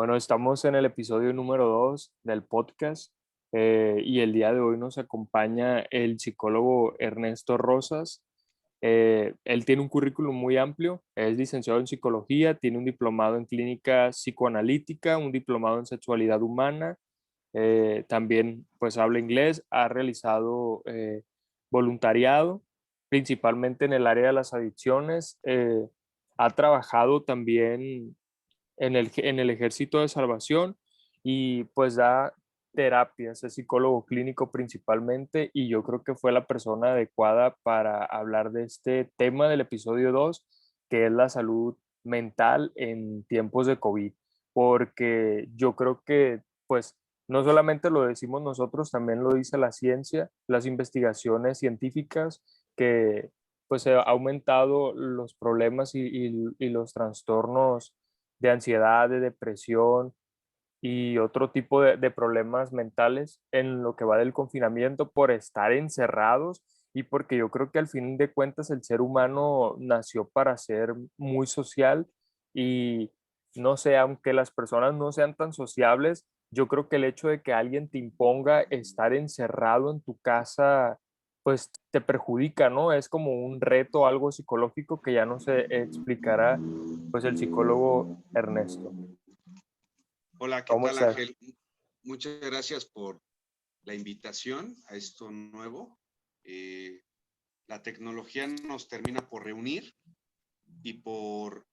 Bueno, estamos en el episodio número 2 del podcast y el día de hoy nos acompaña el psicólogo Ernesto Rosas. Él tiene un currículum muy amplio, es licenciado en psicología, tiene un diplomado en clínica psicoanalítica, un diplomado en sexualidad humana, también pues habla inglés, ha realizado voluntariado, principalmente en el área de las adicciones, ha trabajado también en el Ejército de Salvación y pues da terapias, es psicólogo clínico principalmente y yo creo que fue la persona adecuada para hablar de este tema del episodio 2 que es la salud mental en tiempos de COVID, porque yo creo que pues no solamente lo decimos nosotros, también lo dice la ciencia, las investigaciones científicas que pues ha aumentado los problemas y los trastornos de ansiedad, de depresión y otro tipo de problemas mentales en lo que va del confinamiento por estar encerrados y porque yo creo que al fin de cuentas el ser humano nació para ser muy social y no sé, aunque las personas no sean tan sociables, yo creo que el hecho de que alguien te imponga estar encerrado en tu casa, pues te perjudica, ¿no? Es como un reto, algo psicológico que ya no se explicará, pues el psicólogo Ernesto. Hola, ¿qué ¿Cómo tal, estás? Ángel? Muchas gracias por la invitación a esto nuevo. Eh, la tecnología nos termina por reunir y por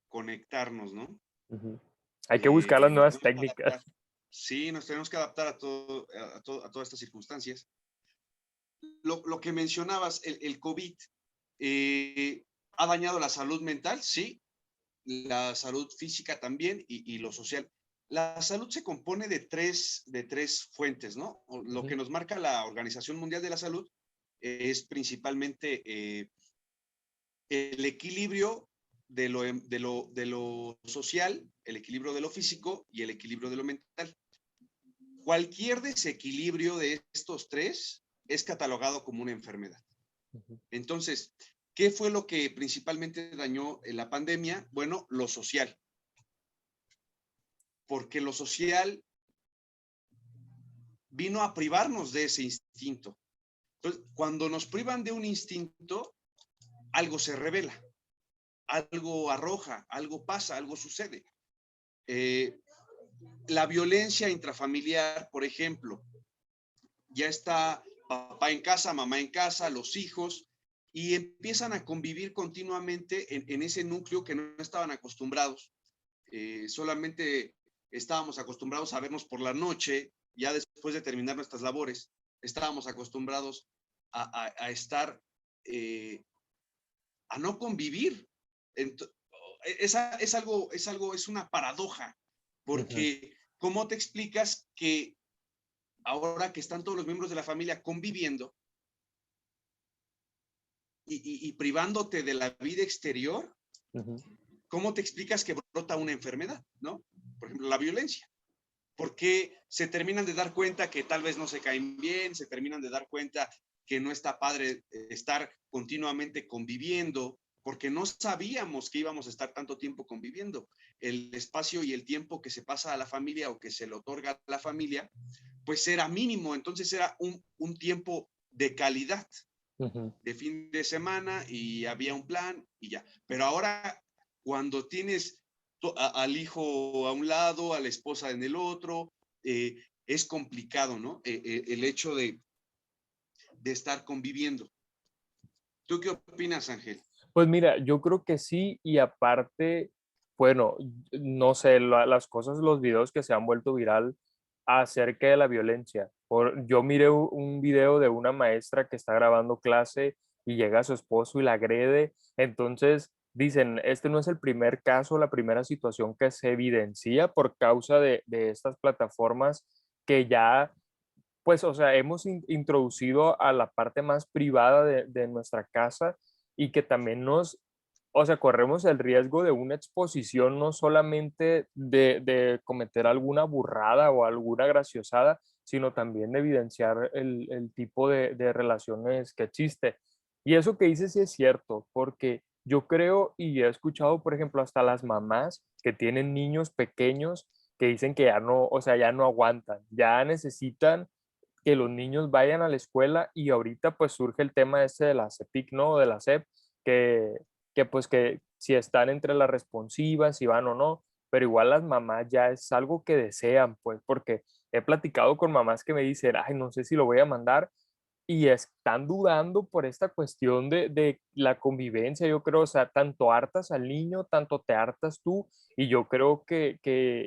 conectarnos, ¿no? Ujú. Hay que buscar las Nos nuevas tenemos que adaptar. técnicas. Sí, nos tenemos que adaptar a todas estas circunstancias. Lo que mencionabas, el COVID, ha dañado la salud mental, sí, la salud física también y lo social. La salud se compone de tres fuentes, ¿no? Lo Ujú, que nos marca la Organización Mundial de la Salud es principalmente el equilibrio de lo social, el equilibrio de lo físico y el equilibrio de lo mental. Cualquier desequilibrio de estos tres es catalogado como una enfermedad. ujú, Entonces, ¿qué fue lo que principalmente dañó en la pandemia? Bueno, lo social, porque lo social vino a privarnos de ese instinto. Entonces, cuando nos privan de un instinto, algo se revela, algo arroja, algo pasa, algo sucede. Eh, la violencia intrafamiliar, por ejemplo, ya está papá en casa, mamá en casa, los hijos, y empiezan a convivir continuamente en ese núcleo que no estaban acostumbrados. Solamente estábamos acostumbrados a vernos por la noche, ya después de terminar nuestras labores, estábamos acostumbrados a estar, a no convivir. Ent es una paradoja, ujú. porque ¿cómo te explicas que ahora que están todos los miembros de la familia conviviendo y privándote de la vida exterior, Ujú. cómo te explicas que brota una enfermedad, ¿no? Por ejemplo, la violencia. Porque se terminan de dar cuenta que tal vez no se caen bien, se terminan de dar cuenta que no está padre estar continuamente conviviendo, porque no sabíamos que íbamos a estar tanto tiempo conviviendo. El espacio y el tiempo que se pasa a la familia o que se le otorga a la familia, pues era mínimo, entonces era un tiempo de calidad, Ujú. de fin de semana y había un plan y ya. Pero ahora, cuando tienes al hijo a un lado, a la esposa en el otro, es complicado, ¿no? El hecho de estar conviviendo. ¿Tú qué opinas, Ángel? Pues mira, yo creo que sí, y aparte, bueno, no sé, las cosas, los videos que se han vuelto viral acerca de la violencia. Yo miré un video de una maestra que está grabando clase y llega a su esposo y la agrede. Entonces, dicen, este no es el primer caso, la primera situación que se evidencia por causa de estas plataformas que ya pues, o sea, hemos introducido a la parte más privada de nuestra casa y que también o sea, corremos el riesgo de una exposición no solamente de cometer alguna burrada o alguna graciosada, sino también de evidenciar el tipo de relaciones que existe. Y eso que dices sí es cierto, porque yo creo y he escuchado, por ejemplo, hasta las mamás que tienen niños pequeños que dicen que ya no, o sea, ya no aguantan, ya necesitan que los niños vayan a la escuela y ahorita pues surge el tema ese de la CEPIC, ¿no? De la SEP, que, que pues que si están entre las responsivas, si van o no, pero igual las mamás ya es algo que desean, pues, porque he platicado con mamás que me dicen, ay, no sé si lo voy a mandar, y están dudando por esta cuestión de la convivencia, yo creo, o sea, tanto hartas al niño, tanto te hartas tú, y yo creo que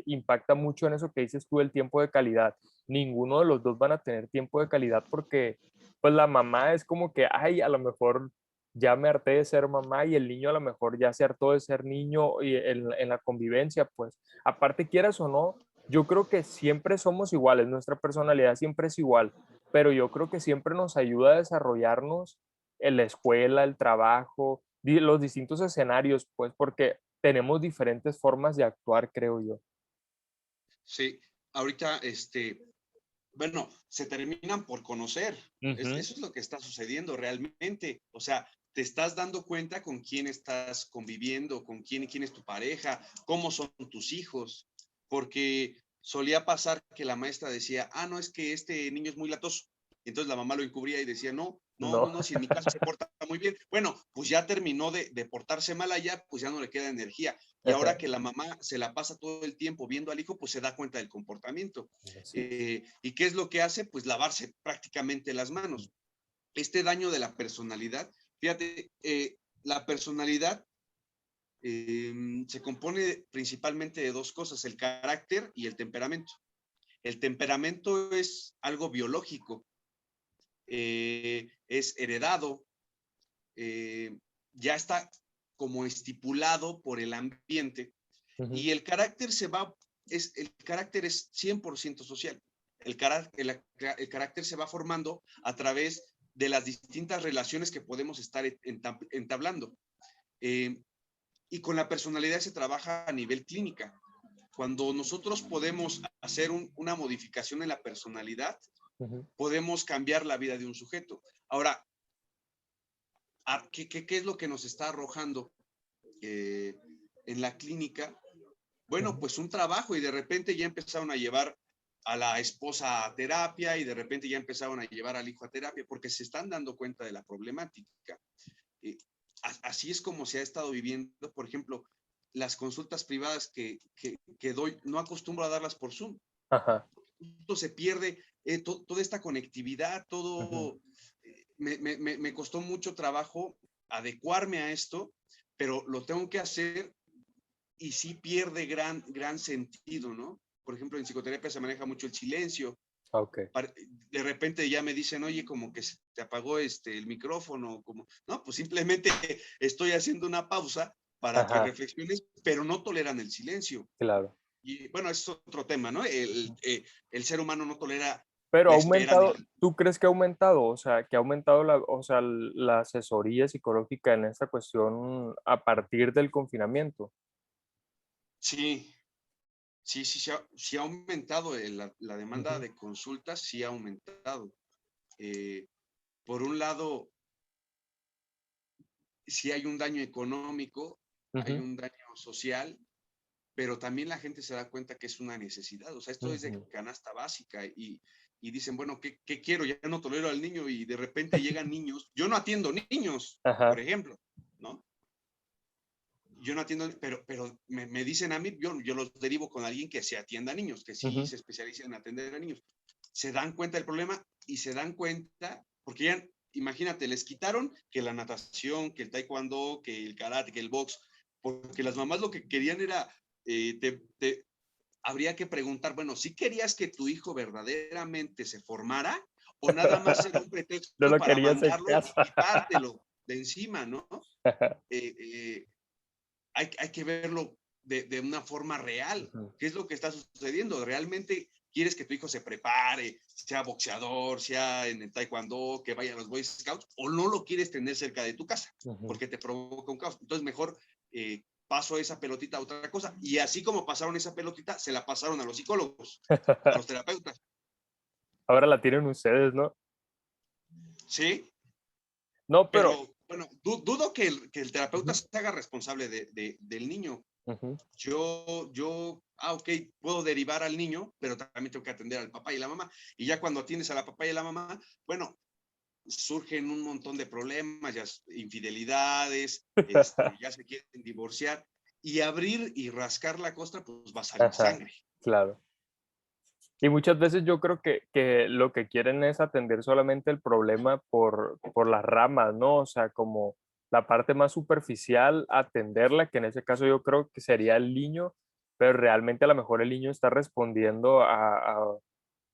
impacta mucho en eso que dices tú, el tiempo de calidad. Ninguno de los dos van a tener tiempo de calidad porque, pues la mamá es como que, ay, a lo mejor ya me harté de ser mamá y el niño a lo mejor ya se hartó de ser niño y en la convivencia, pues, aparte quieras o no, yo creo que siempre somos iguales, nuestra personalidad siempre es igual, pero yo creo que siempre nos ayuda a desarrollarnos en la escuela, el trabajo, los distintos escenarios, pues porque tenemos diferentes formas de actuar, creo yo. Sí, ahorita, bueno, se terminan por conocer. Ujú. Eso es lo que está sucediendo realmente. O sea, te estás dando cuenta con quién estás conviviendo, con quién es tu pareja, cómo son tus hijos, porque solía pasar que la maestra decía, ah, no, es que este niño es muy latoso. Entonces la mamá lo encubría y decía, no, no, no, No. no, si en mi casa se porta muy bien. Bueno, pues ya terminó de portarse mal allá, pues ya no le queda energía. Y ahora que la mamá se la pasa todo el tiempo viendo al hijo, pues se da cuenta del comportamiento. Sí. ¿Y qué es lo que hace? Pues lavarse prácticamente las manos. Este daño de la personalidad, fíjate, la personalidad se compone principalmente de dos cosas, el carácter y el temperamento. El temperamento es algo biológico, es heredado, ya está como estipulado por el ambiente Ujú. y el carácter es 100% social. El carácter se va formando a través de las distintas relaciones que podemos estar entablando. Eh, y con la personalidad se trabaja a nivel clínica. Cuando nosotros podemos hacer una modificación en la personalidad, Ujú. podemos cambiar la vida de un sujeto. Ahora, ¿qué es lo que nos está arrojando eh, en la clínica? Bueno, Ujú. pues un trabajo y de repente ya empezaron a llevar a la esposa a terapia y de repente ya empezaron a llevar al hijo a terapia porque se están dando cuenta de la problemática. Eh, Así es como se ha estado viviendo, por ejemplo, las consultas privadas que doy, no acostumbro a darlas por Zoom. Ajá. Todo se pierde, toda esta conectividad, Ujú. todo, me costó mucho trabajo adecuarme a esto, pero lo tengo que hacer y sí pierde gran sentido, ¿no? Por ejemplo, en psicoterapia se maneja mucho el silencio. Ok. De repente ya me dicen, oye, como que se te apagó el micrófono, como, no, pues simplemente estoy haciendo una pausa para que Ajá, reflexiones, pero no toleran el silencio. claro. Y bueno, es otro tema, ¿no? El ser humano no tolera Pero ha la espera aumentado, ni... ¿tú crees que ha aumentado? O sea, que ha aumentado o sea, la asesoría psicológica en esta cuestión a partir del confinamiento. Sí, sí ha aumentado la demanda Ujú. de consultas, sí ha aumentado. Eh, por un lado, sí hay un daño económico, hay Ujú. un daño social, pero también la gente se da cuenta que es una necesidad. O sea, esto es de Ujú. canasta básica y dicen, bueno, ¿qué quiero? Ya no tolero al niño y de repente llegan niños. Yo no atiendo niños, por Ajá. ejemplo, ¿no? Yo no atiendo, pero me dicen a mí, yo los derivo con alguien que se atienda a niños, que sí Ujú. se especializa en atender a niños. Se dan cuenta del problema y se dan cuenta, porque ya, imagínate, les quitaron que la natación, que el taekwondo, que el karate, que el box, porque las mamás lo que querían era, habría que preguntar, bueno, ¿sí querías que tu hijo verdaderamente se formara o nada más era un No pretexto lo para querías en mandarlo y casa. quitártelo de encima, ¿no? Eh, eh, hay que verlo de una forma real. Ujú. ¿Qué es lo que está sucediendo? ¿Realmente quieres que tu hijo se prepare, sea boxeador, sea en el taekwondo, que vaya a los Boy Scouts, o no lo quieres tener cerca de tu casa Ujú. porque te provoca un caos? Entonces mejor paso esa pelotita a otra cosa. Y así como pasaron esa pelotita, se la pasaron a los psicólogos, a los terapeutas. Ahora la tienen ustedes, ¿no? Sí, No, pero pero bueno, dudo que el terapeuta ujú. se haga responsable del niño. Ujú. Ok, puedo derivar al niño, pero también tengo que atender al papá y la mamá. Y ya cuando atiendes a la papá y a la mamá, bueno, surgen un montón de problemas, ya infidelidades, ya se quieren divorciar, y abrir y rascar la costra, pues va a salir Ajá, sangre. claro. Y muchas veces yo creo que lo que quieren es atender solamente el problema por las ramas, ¿no? O sea, como la parte más superficial, atenderla, que en ese caso yo creo que sería el niño, pero realmente a lo mejor el niño está respondiendo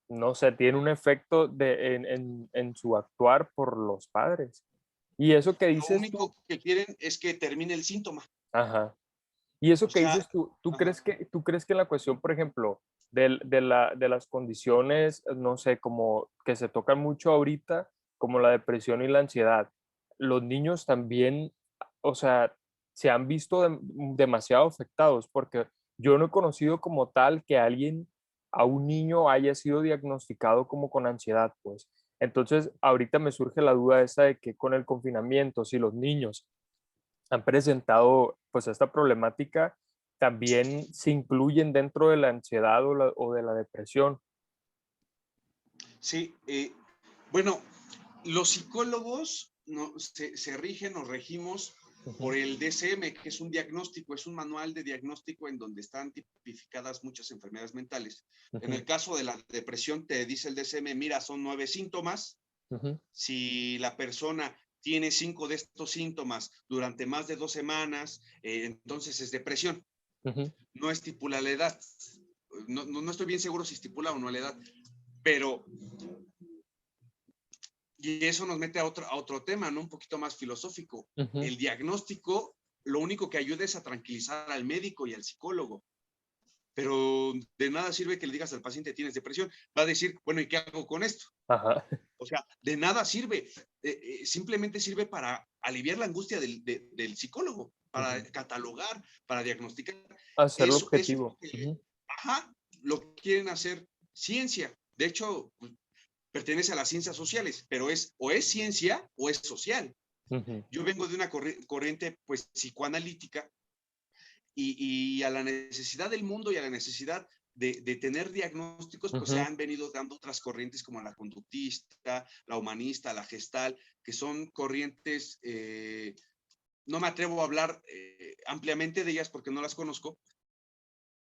no sé, tiene un efecto en su actuar por los padres. Y eso que Lo dices tú, único que quieren es que termine el síntoma. ajá. Y eso O que sea, dices tú, ajá. tú crees que en la cuestión, por ejemplo, de las condiciones, no sé, como que se tocan mucho ahorita, como la depresión y la ansiedad, los niños también, o sea, se han visto demasiado afectados? Porque yo no he conocido como tal que alguien, a un niño haya sido diagnosticado como con ansiedad, pues. Entonces, ahorita me surge la duda esa de que con el confinamiento, si los niños han presentado pues esta problemática, también se incluyen dentro de la ansiedad o de la depresión. Sí, bueno, los psicólogos no, se rigen o regimos por Ujú, el DSM, que es un diagnóstico, es un manual de diagnóstico en donde están tipificadas muchas enfermedades mentales. En ujú, el caso de la depresión, te dice el DSM, mira, son 9 síntomas. ujú, Si la persona tiene 5 de estos síntomas durante más de 2 semanas, entonces es depresión. ujú, No estipula la edad. No estoy bien seguro si estipula o no la edad, pero y eso nos mete a otro tema, ¿no? Un poquito más filosófico. ujú. El diagnóstico, lo único que ayuda es a tranquilizar al médico y al psicólogo, pero de nada sirve que le digas al paciente tienes depresión. Va a decir, bueno, ¿y qué hago con esto? Ajá. O sea, de nada sirve. Simplemente sirve para aliviar la angustia del psicólogo, para Ujú. catalogar, para diagnosticar. Hacerlo Eso es objetivo. lo que, Ujú, ajá, lo que quieren hacer ciencia. De hecho, pues, pertenece a las ciencias sociales, pero o es ciencia o es social. ujú, Yo vengo de una corriente pues psicoanalítica y a la necesidad del mundo y a la necesidad de tener diagnósticos, pues se ujú. han venido dando otras corrientes como la conductista, la humanista, la gestal, que son corrientes, no me atrevo a hablar ampliamente de ellas porque no las conozco,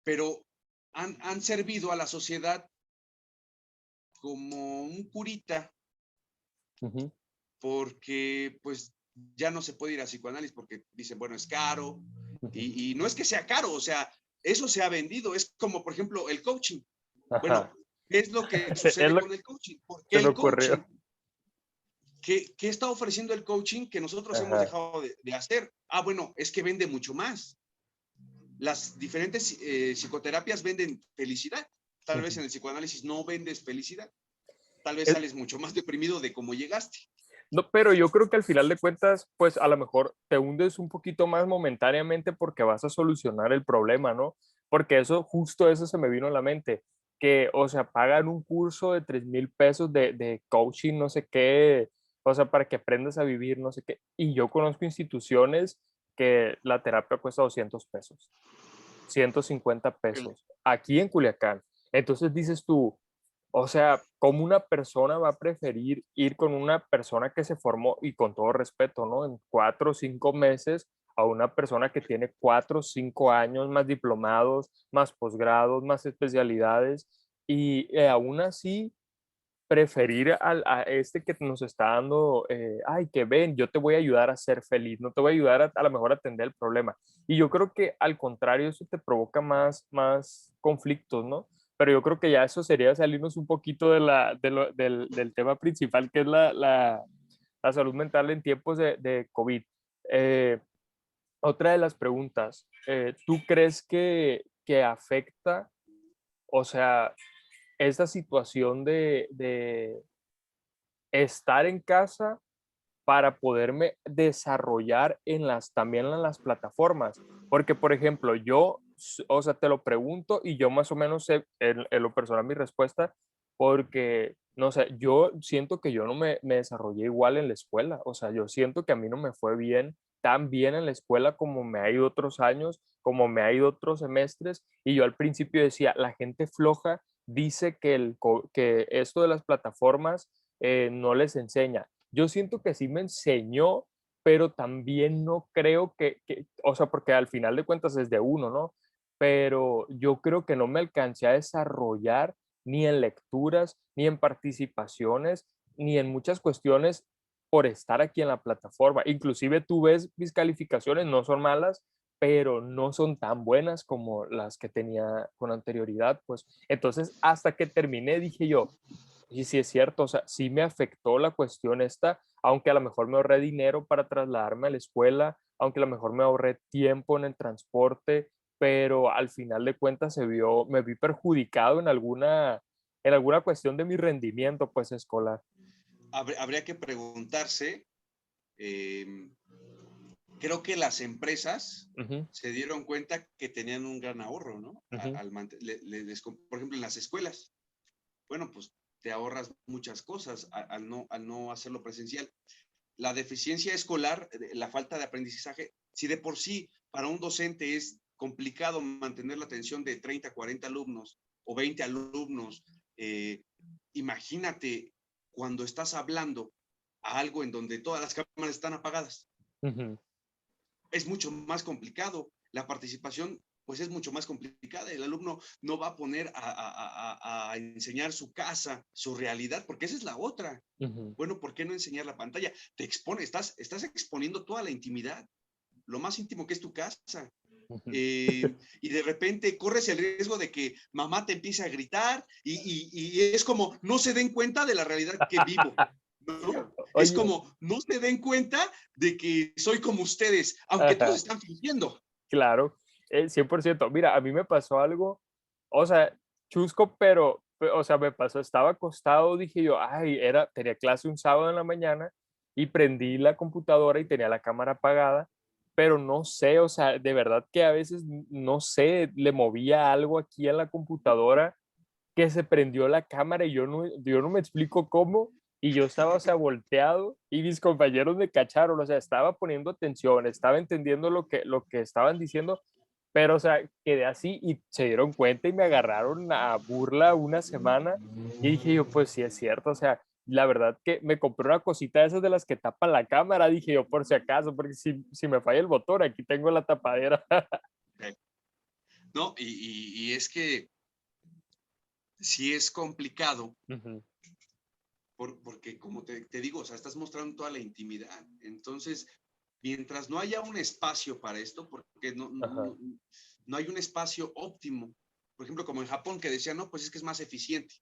pero han servido a la sociedad como un curita Ujú. porque pues ya no se puede ir a psicoanálisis porque dicen, bueno, es caro, Ujú. y no es que sea caro, o sea, eso se ha vendido, es como por ejemplo el coaching. Bueno, Ajá. ¿qué es lo que Es sucede lo con que el coaching? ¿Por qué se me el coaching? ocurrió. ¿Qué está ofreciendo el coaching que nosotros hemos Ajá. dejado de hacer? Ah, bueno, es que vende mucho más. Las diferentes psicoterapias venden felicidad. Tal vez Ujú. en el psicoanálisis no vendes felicidad. Tal vez Es- sales mucho más deprimido de cómo llegaste. No, pero yo creo que al final de cuentas, pues a lo mejor te hundes un poquito más momentáneamente porque vas a solucionar el problema, ¿no? Porque eso, justo eso se me vino a la mente, que, o sea, pagan un curso de 3,000 pesos de coaching, no sé qué, o sea, para que aprendas a vivir, no sé qué. Y yo conozco instituciones que la terapia cuesta 200 pesos, 150 pesos, aquí en Culiacán. Entonces dices tú, o sea, ¿cómo una persona va a preferir ir con una persona que se formó, y con todo respeto, ¿no? En 4 o 5 meses, a una persona que tiene 4 o 5 años más diplomados, más posgrados, más especialidades, y aún así preferir a este que nos está dando, ay, que ven, yo te voy a ayudar a ser feliz, no te voy a ayudar a lo mejor a atender el problema. Y yo creo que al contrario, eso te provoca más conflictos, ¿no? Pero yo creo que ya eso sería salirnos un poquito del tema principal, que es la salud mental en tiempos de COVID. Eh, Otra de las preguntas, ¿tú crees que afecta, o sea, esta situación de estar en casa para poderme desarrollar también en las plataformas? Porque, por ejemplo, o sea, te lo pregunto y yo más o menos sé en lo personal mi respuesta, porque, no sé, yo siento que yo no me desarrollé igual en la escuela. O sea, yo siento que a mí no me fue bien tan bien en la escuela como me ha ido otros años, como me ha ido otros semestres, y yo al principio decía, la gente floja dice que, que esto de las plataformas no les enseña. Yo siento que sí me enseñó, pero también no creo o sea, porque al final de cuentas es de uno, ¿no? Pero yo creo que no me alcancé a desarrollar ni en lecturas, ni en participaciones, ni en muchas cuestiones por estar aquí en la plataforma. Inclusive tú ves mis calificaciones, no son malas, pero no son tan buenas como las que tenía con anterioridad, pues. Entonces, hasta que terminé, dije yo, y sí es cierto, o sea, sí me afectó la cuestión esta, aunque a lo mejor me ahorré dinero para trasladarme a la escuela, aunque a lo mejor me ahorré tiempo en el transporte, pero al final de cuentas me vi perjudicado en alguna cuestión de mi rendimiento, pues, escolar. Habría que preguntarse, eh, creo que las empresas Ujú, se dieron cuenta que tenían un gran ahorro, ¿no? ujú, Por ejemplo, en las escuelas, bueno, pues te ahorras muchas cosas al no hacerlo presencial. La deficiencia escolar, la falta de aprendizaje, si de por sí para un docente es complicado mantener la atención de 30, 40 alumnos o 20 alumnos, eh, imagínate cuando estás hablando a algo en donde todas las cámaras están apagadas. ujú. Es mucho más complicado. La participación, pues es mucho más complicada. El alumno no va a poner a enseñar su casa, su realidad, porque esa es la otra. Ujú, Bueno, ¿por qué no enseñar la pantalla? Te expone, estás exponiendo toda la intimidad, lo más íntimo que es tu casa. ujú. Y de repente corres el riesgo de que mamá te empiece a gritar y es como no se den cuenta de la realidad que vivo, ¿no? Es Oye, como no se den cuenta de que soy como ustedes, aunque todos ajá, están fingiendo. claro, 100%. Mira, a mí me pasó algo, o sea, chusco, pero, o sea, me pasó, estaba acostado, dije yo, ay, tenía clase un sábado en la mañana y prendí la computadora y tenía la cámara apagada, pero no sé, o sea, de verdad que a veces, no sé, le movía algo aquí en la computadora que se prendió la cámara y yo no me explico cómo, y yo estaba, o sea, volteado y mis compañeros me cacharon, o sea, estaba poniendo atención, estaba entendiendo lo que estaban diciendo, pero, o sea, quedé así y se dieron cuenta y me agarraron a burla una semana y dije yo, pues sí es cierto, o sea, la verdad que me compré una cosita de esas de las que tapan la cámara, dije yo, por si acaso, porque si me falla el botón, aquí tengo la tapadera. No, y es que sí es complicado Ujú, porque como te digo, o sea, estás mostrando toda la intimidad. Entonces, mientras no haya un espacio para esto, porque ajá, no hay un espacio óptimo, por ejemplo, como en Japón que decían, no, pues es que es más eficiente.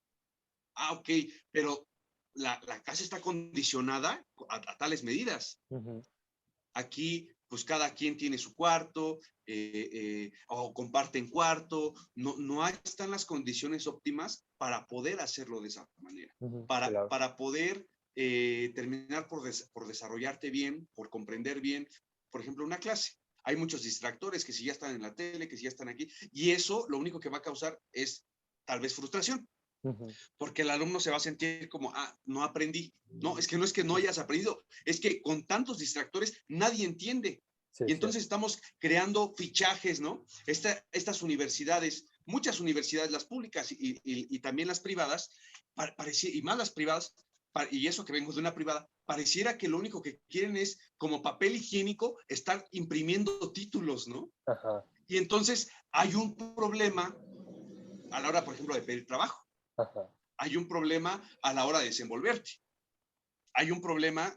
Ah, ok, pero la casa está condicionada a tales medidas. ujú, Aquí, pues cada quien tiene su cuarto o comparten cuarto. No están las condiciones óptimas para poder hacerlo de esa manera, ujú, claro. para poder terminar por desarrollarte bien, por comprender bien, por ejemplo, una clase. Hay muchos distractores que si ya están en la tele, que si ya están aquí, y eso lo único que va a causar es tal vez frustración Ujú, porque el alumno se va a sentir como, ah, no aprendí. No es que no hayas aprendido, es que con tantos distractores nadie entiende. sí, Y es entonces cierto. estamos creando fichajes, ¿no? Estas universidades, muchas universidades, las públicas y también las privadas, y más las privadas, y eso que vengo de una privada, pareciera que lo único que quieren es, como papel higiénico, estar imprimiendo títulos, ¿no? Ajá, Y entonces hay un problema a la hora, por ejemplo, de pedir trabajo. ajá. Hay un problema a la hora de desenvolverte. Hay un problema,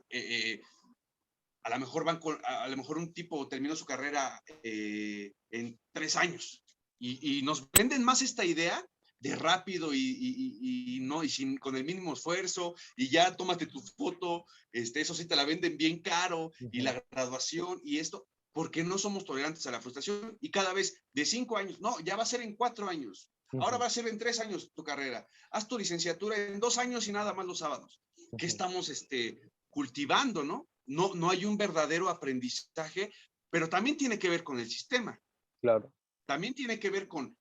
a lo mejor a lo mejor un tipo terminó su carrera en 3 años y nos venden más esta idea de rápido no y sin con el mínimo esfuerzo y ya tómate tu foto, eso sí te la venden bien caro y Ujú, la graduación y esto porque no somos tolerantes a la frustración y cada vez de 5 años, no, ya va a ser en 4 años, ahora ujú, va a ser en 3 años tu carrera, haz tu licenciatura en 2 años y nada más los sábados. ¿Qué ujú, estamos cultivando, no? No hay un verdadero aprendizaje, pero también tiene que ver con el sistema, claro. también tiene que ver con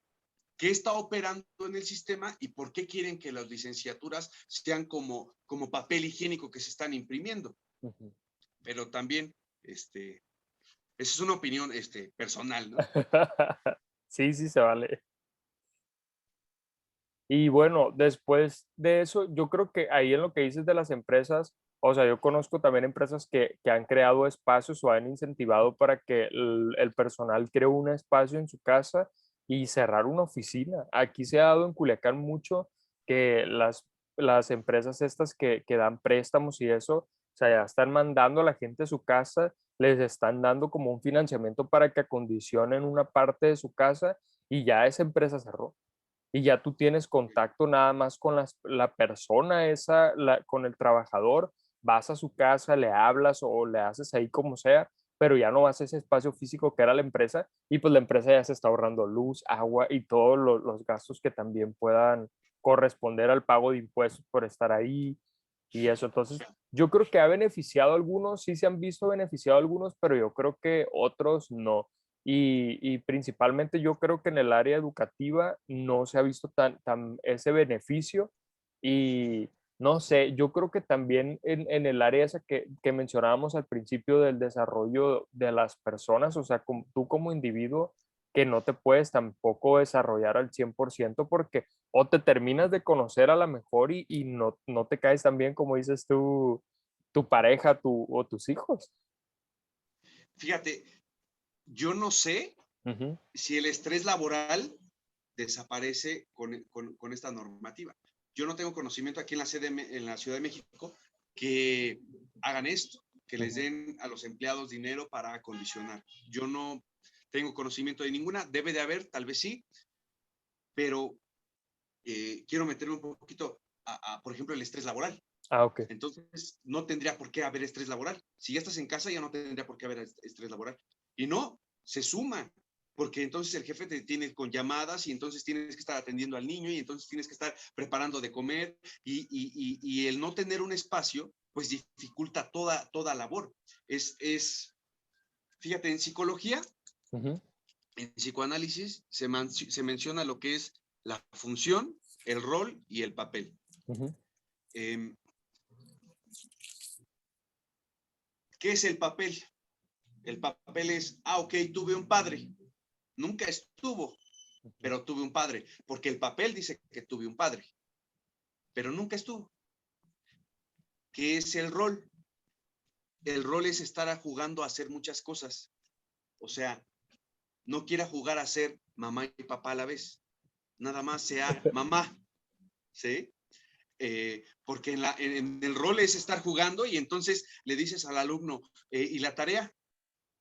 qué está operando en el sistema y por qué quieren que las licenciaturas sean como papel higiénico que se están imprimiendo. Ujú, Pero también, este, Esa es una opinión personal, ¿no? Sí, sí se vale. Y bueno, después de eso, yo creo que ahí en lo que dices de las empresas, o sea, yo conozco también empresas que han creado espacios o han incentivado para que el personal cree un espacio en su casa y cerrar una oficina. Aquí se ha dado en Culiacán mucho que las empresas estas que dan préstamos y eso, o sea, ya están mandando a la gente a su casa, les están dando como un financiamiento para que acondicionen una parte de su casa y ya esa empresa cerró y ya tú tienes contacto nada más con la persona esa, con el trabajador, vas a su casa, le hablas o le haces ahí como sea, pero ya no vas a ese espacio físico que era la empresa y pues la empresa ya se está ahorrando luz, agua y todos los gastos que también puedan corresponder al pago de impuestos por estar ahí y eso. Entonces, yo creo que ha beneficiado a algunos, sí se han visto beneficiado a algunos, pero yo creo que otros no. Y principalmente yo creo que en el área educativa no se ha visto tan ese beneficio y no sé, yo creo que también en el área esa que mencionábamos al principio del desarrollo de las personas, o sea, tú como individuo que no te puedes tampoco desarrollar al 100% porque o te terminas de conocer a la mejor y no te caes tan bien como dices tú, tu pareja o tus hijos. Fíjate, yo no sé Ujú, si el estrés laboral desaparece con esta normativa. Yo no tengo conocimiento aquí en la Ciudad de México que hagan esto, que les ujú. den a los empleados dinero para acondicionar. Yo no tengo conocimiento de ninguna, debe de haber, tal vez sí, pero quiero meterme un poquito por ejemplo, el estrés laboral. Ah, ok. Entonces, no tendría por qué haber estrés laboral. Si ya estás en casa, ya no tendría por qué haber estrés laboral. Y no, se suma, porque entonces el jefe te tiene con llamadas y entonces tienes que estar atendiendo al niño y entonces tienes que estar preparando de comer y el no tener un espacio, pues dificulta toda labor. Fíjate, en psicología, Ujú, en psicoanálisis, se menciona lo que es la función, el rol y el papel. ujú. Eh, ¿Qué es el papel? El papel es, ok, tuve un padre. Nunca estuvo, pero tuve un padre, porque el papel dice que tuve un padre, pero nunca estuvo. ¿Qué es el rol? El rol es estar jugando a hacer muchas cosas. O sea, no quiera jugar a ser mamá y papá a la vez. Nada más sea mamá, ¿sí? Porque en el rol es estar jugando y entonces le dices al alumno, ¿y la tarea?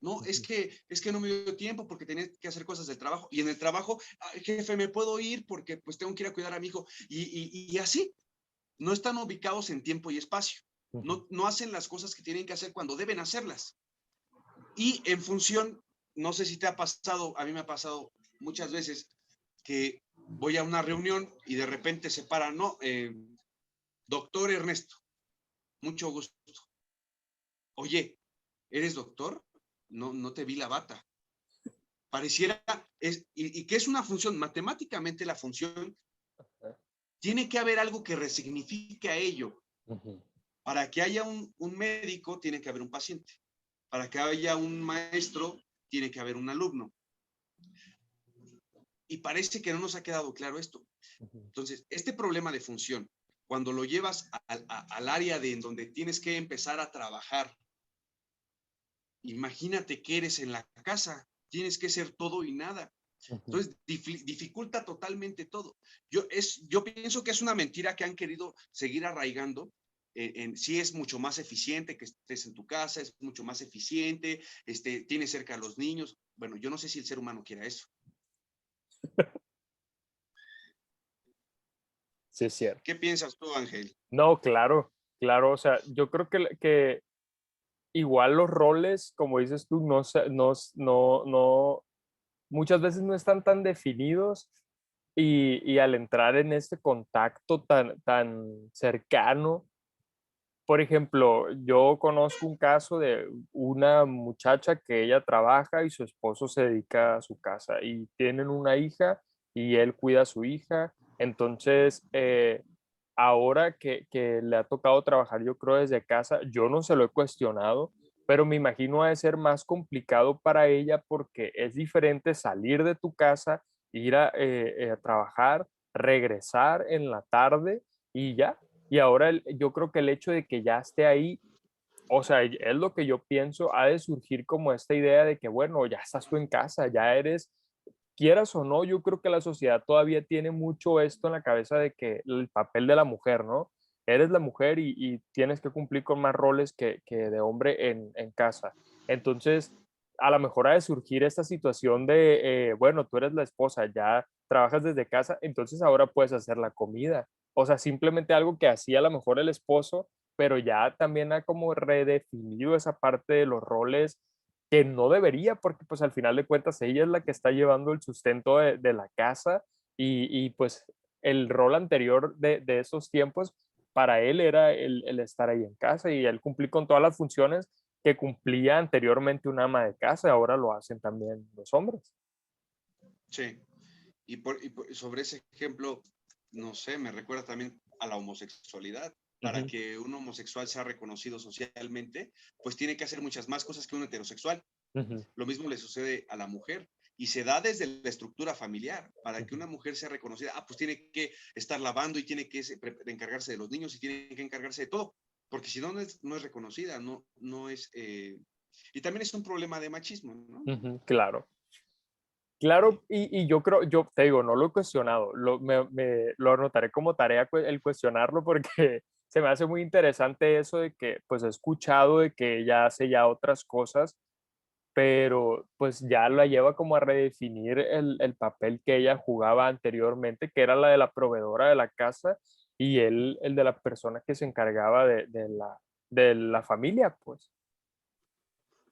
No, es que no me dio tiempo porque tenía que hacer cosas del trabajo. Y en el trabajo, jefe, ¿me puedo ir? Porque pues tengo que ir a cuidar a mi hijo. Y así, no están ubicados en tiempo y espacio. Ujú. No hacen las cosas que tienen que hacer cuando deben hacerlas. Y en función, no sé si te ha pasado, a mí me ha pasado muchas veces que voy a una reunión y de repente se para, no, doctor Ernesto, mucho gusto. Oye, ¿eres doctor? No, no te vi la bata. Pareciera, y que es una función, matemáticamente la función, tiene que haber algo que resignifique a ello. Ujú. Para que haya un médico, tiene que haber un paciente. Para que haya un maestro, tiene que haber un alumno. Y parece que no nos ha quedado claro esto. Ujú. Entonces, este problema de función, cuando lo llevas al área de en donde tienes que empezar a trabajar, imagínate que eres en la casa, tienes que ser todo y nada. Ujú. Entonces, dificulta totalmente todo. Yo pienso que es una mentira que han querido seguir arraigando. Sí es mucho más eficiente que estés en tu casa, es mucho más eficiente, tienes cerca a los niños. Bueno, yo no sé si el ser humano quiera eso. Sí, es cierto. ¿Qué piensas tú, Ángel? No, claro, claro. O sea, yo creo que igual los roles, como dices tú, no, muchas veces no están tan definidos y al entrar en este contacto tan cercano, por ejemplo, yo conozco un caso de una muchacha que ella trabaja y su esposo se dedica a su casa y tienen una hija y él cuida a su hija. Entonces, ahora que le ha tocado trabajar, yo creo desde casa, yo no se lo he cuestionado, pero me imagino ha de ser más complicado para ella porque es diferente salir de tu casa, ir a trabajar, regresar en la tarde y ya. Y ahora yo creo que el hecho de que ya esté ahí, o sea, es lo que yo pienso, ha de surgir como esta idea de que, bueno, ya estás tú en casa, ya eres, quieras o no, yo creo que la sociedad todavía tiene mucho esto en la cabeza de que el papel de la mujer, ¿no? Eres la mujer y tienes que cumplir con más roles que de hombre en casa. Entonces, a lo mejor ha de surgir esta situación de, bueno, tú eres la esposa, ya trabajas desde casa, entonces ahora puedes hacer la comida. O sea, simplemente algo que hacía a lo mejor el esposo, pero ya también ha como redefinido esa parte de los roles que no debería, porque pues al final de cuentas ella es la que está llevando el sustento de la casa y, pues el rol anterior de esos tiempos para él era el estar ahí en casa y él cumplir con todas las funciones que cumplía anteriormente una ama de casa, ahora lo hacen también los hombres. Sí. Sobre ese ejemplo, no sé, me recuerda también a la homosexualidad. Para Ujú, que un homosexual sea reconocido socialmente, pues tiene que hacer muchas más cosas que un heterosexual. ujú, Lo mismo le sucede a la mujer y se da desde la estructura familiar. Para que ujú. una mujer sea reconocida, pues tiene que estar lavando y tiene que encargarse de los niños y tiene que encargarse de todo, porque si no, no es reconocida, no es... Y también es un problema de machismo, ¿no? Ujú, claro. Sí. Claro, y yo creo, yo te digo, no lo he cuestionado, lo anotaré como tarea el cuestionarlo porque se me hace muy interesante eso de que, pues he escuchado de que ella hace ya otras cosas, pero pues ya la lleva como a redefinir el papel que ella jugaba anteriormente, que era la de la proveedora de la casa y él el de la persona que se encargaba de la familia, pues.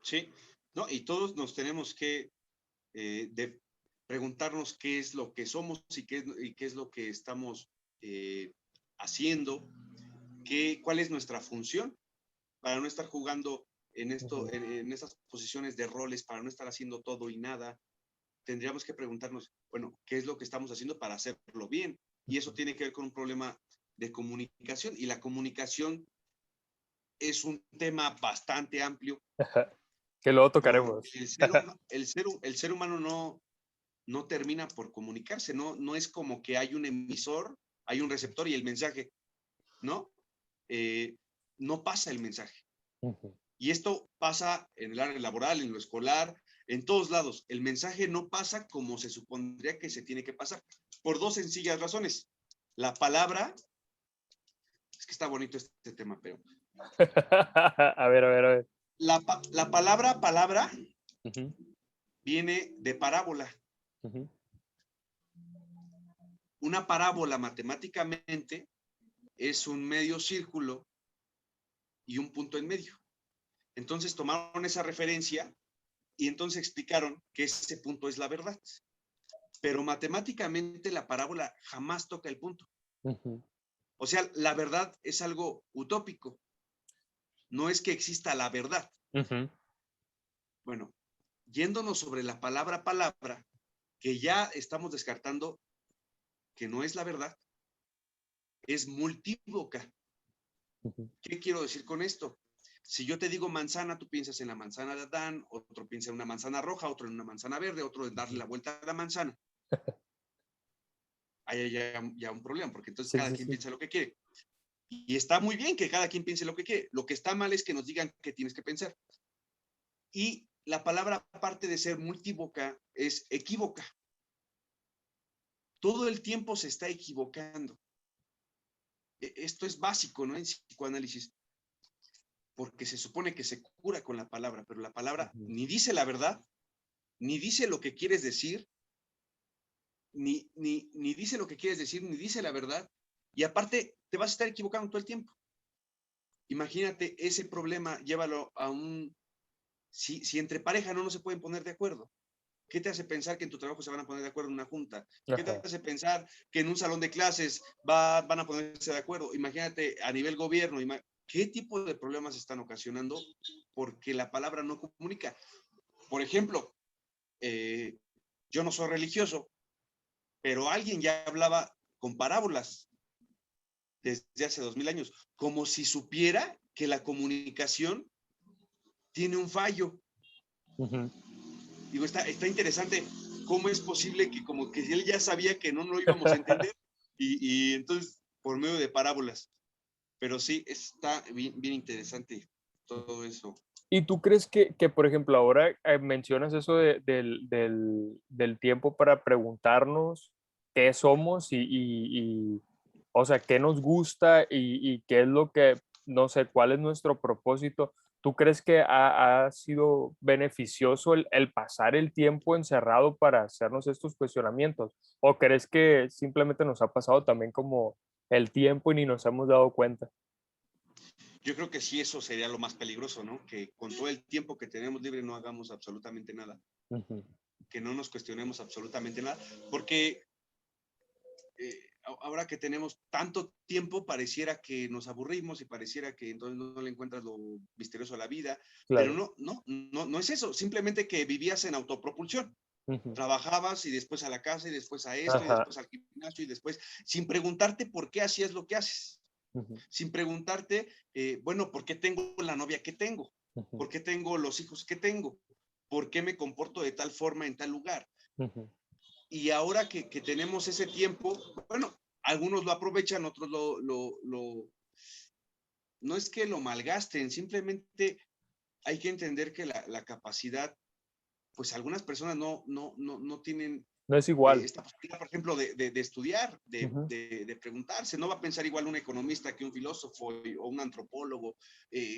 Sí, ¿no? Y todos nos tenemos que de preguntarnos qué es lo que somos y qué es lo que estamos eh, haciendo, cuál es nuestra función para no estar jugando Ujú, en estas posiciones de roles, para no estar haciendo todo y nada. Tendríamos que preguntarnos, bueno, ¿qué es lo que estamos haciendo para hacerlo bien? Y eso ujú. tiene que ver con un problema de comunicación. Y la comunicación es un tema bastante amplio Que luego porque tocaremos. el ser humano no termina por comunicarse, no es como que hay un emisor, hay un receptor y el mensaje, ¿no? Eh, no pasa el mensaje. Ujú. Y esto pasa en el área laboral, en lo escolar, en todos lados. El mensaje no pasa como se supondría que se tiene que pasar, por dos sencillas razones. La palabra, es que está bonito este tema, pero A ver, a ver, a ver. la palabra Ujú, viene de parábola. ujú, Una parábola matemáticamente es un medio círculo y un punto en medio. Entonces tomaron esa referencia y entonces explicaron que ese punto es la verdad. Pero matemáticamente la parábola jamás toca el punto. ujú, O sea, la verdad es algo utópico. No es que exista la verdad. ujú, Bueno, yéndonos sobre la palabra, que ya estamos descartando que no es la verdad, es multívoca. ujú. ¿Qué quiero decir con esto? Si yo te digo manzana, tú piensas en la manzana de Adán, otro piensa en una manzana roja, otro en una manzana verde, otro en darle la vuelta a la manzana. Ahí hay ya un problema, porque entonces Sí, cada sí, quien sí. piensa lo que quiere. Y está muy bien que cada quien piense lo que quiere. Lo que está mal es que nos digan qué tienes que pensar. Y la palabra, aparte de ser multívoca, es equívoca. Todo el tiempo se está equivocando. Esto es básico, ¿no? En psicoanálisis, porque se supone que se cura con la palabra, pero la palabra Ujú, ni dice la verdad, ni dice lo que quieres decir, ni dice lo que quieres decir, ni dice la verdad, y aparte te vas a estar equivocando todo el tiempo. Imagínate ese problema, llévalo a si entre pareja no se pueden poner de acuerdo. ¿Qué te hace pensar que en tu trabajo se van a poner de acuerdo en una junta? ¿Qué te ajá, hace pensar que en un salón de clases van a ponerse de acuerdo? Imagínate a nivel gobierno, ¿qué tipo de problemas están ocasionando? Porque la palabra no comunica. Por ejemplo, yo no soy religioso, pero alguien ya hablaba con parábolas desde hace 2000 años, como si supiera que la comunicación tiene un fallo. Uh-huh. Digo, está interesante cómo es posible que como que él ya sabía que no lo íbamos a entender y entonces por medio de parábolas. Pero sí, está bien interesante todo eso. ¿Y tú crees que, por ejemplo, ahora mencionas eso del tiempo para preguntarnos qué somos o sea, qué nos gusta y qué es lo que, no sé, cuál es nuestro propósito? ¿Tú crees que ha sido beneficioso el pasar el tiempo encerrado para hacernos estos cuestionamientos? ¿O crees que simplemente nos ha pasado también como el tiempo y ni nos hemos dado cuenta? Yo creo que sí, eso sería lo más peligroso, ¿no? Que con todo el tiempo que tenemos libre no hagamos absolutamente nada. Uh-huh. Que no nos cuestionemos absolutamente nada. Porque ahora que tenemos tanto tiempo, pareciera que nos aburrimos y pareciera que entonces no le encuentras lo misterioso a la vida. Pero Claro. no es eso. Simplemente que vivías en autopropulsión. Uh-huh. Trabajabas y después a la casa y después a esto y Ajá. después al gimnasio y después sin preguntarte por qué hacías lo que haces. Uh-huh. Sin preguntarte, bueno, ¿por qué tengo la novia que tengo? Uh-huh. ¿Por qué tengo los hijos que tengo? ¿Por qué me comporto de tal forma en tal lugar? Uh-huh. Y ahora que tenemos ese tiempo, bueno, algunos lo aprovechan, otros no es que lo malgasten, simplemente hay que entender que la capacidad, pues algunas personas no tienen No es igual. esta posibilidad, por ejemplo, de estudiar, Uh-huh. de preguntarse. No va a pensar igual un economista que un filósofo o un antropólogo.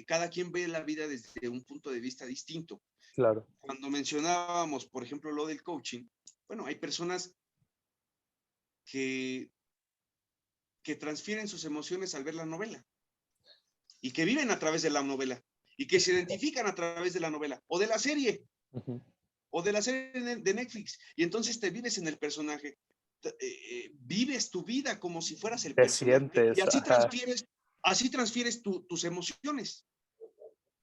Cada quien ve la vida desde un punto de vista distinto. Claro. Cuando mencionábamos, por ejemplo, lo del coaching, bueno, hay personas que, que transfieren sus emociones al ver la novela y que viven a través de la novela y que se identifican a través de la novela o de la serie. Uh-huh. O de la serie de Netflix. Y entonces te vives en el personaje, vives tu vida como si fueras el Te personaje y sientes, ajá. así transfieres tus emociones.